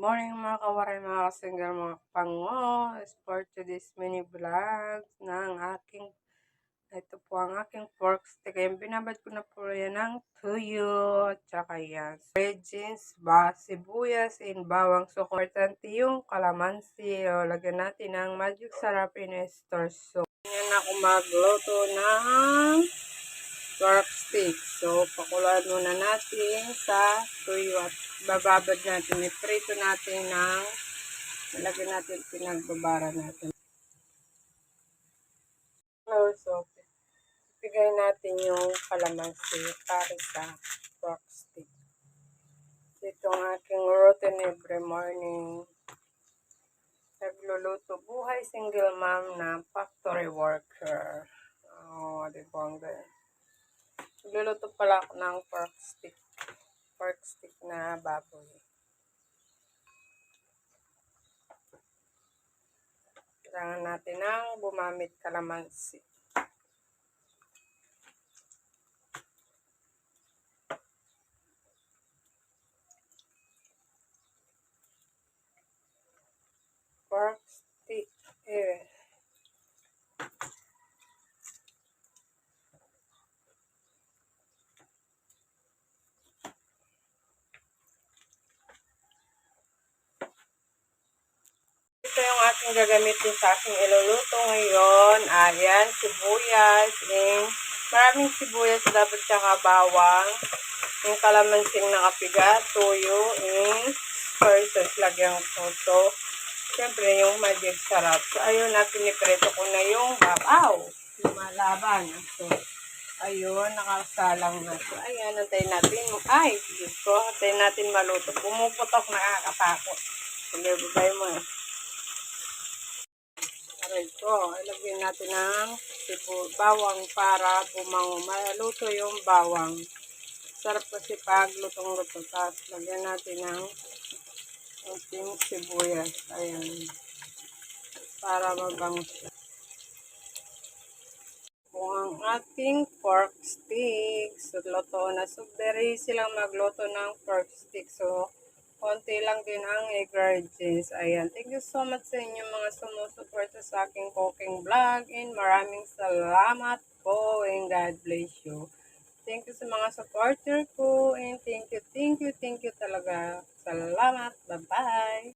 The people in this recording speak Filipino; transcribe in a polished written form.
morning mga kawaray, mga kasinggal, mga pango. For today's mini vlog ng aking, ito po ang aking pork stick. Ayan, binabad ko na po yan ng tuyo, tsaka yan, veggies, sibuyas, and bawang. So, importante yung kalamansi. O, lagyan natin ng magic sarap in store. So, yan ako magluto ng pork stick. So, pakuluan muna natin sa tuyo at bababad natin. Iprito natin ng nalagyan natin pinagbabara natin. So, bigay natin yung kalamansi para sa pork stick. Ito ang aking routine every morning. Nagluluto buhay single mom na factory worker. Oh, di ba ang ganyan? Nagluluto pala ako ng pork stick na baboy. Kailangan natin ng bumamit kalamansi. Pork stick. Ito yung aking gagamitin sa aking iluluto ngayon. Ayan, sibuyas. Maraming sibuyas dapat tsaka bawang. Yung kalamansing nakapiga, tuyo, spices, lagyan ko. So, siyempre yung magic sarap. So, ayun na, pinipreto ko na yung babaw. Lumalaban. So, ayun, nakasalang na. So, ayan, antayin natin. Ay, Diyos ko, antayin natin maluto. Pumuputok, nakakatakot. Sige, babay mo. Ito, ilagyan natin ng bawang para bumango. Maluto yung bawang. Sarap kasi pag lutong-luto. Tapos, lagyan natin ng ating sibuyas. Ayan. Para mabango siya. Kung ang ating pork stick. So, luto na. So, very easy lang magluto ng pork stick. So, konti lang din ang ingredients. Ayan. Thank you so much sa inyo mga sumusuporta sa aking cooking vlog. And maraming salamat po. And God bless you. Thank you sa mga supporter ko. And thank you talaga. Salamat. Bye-bye.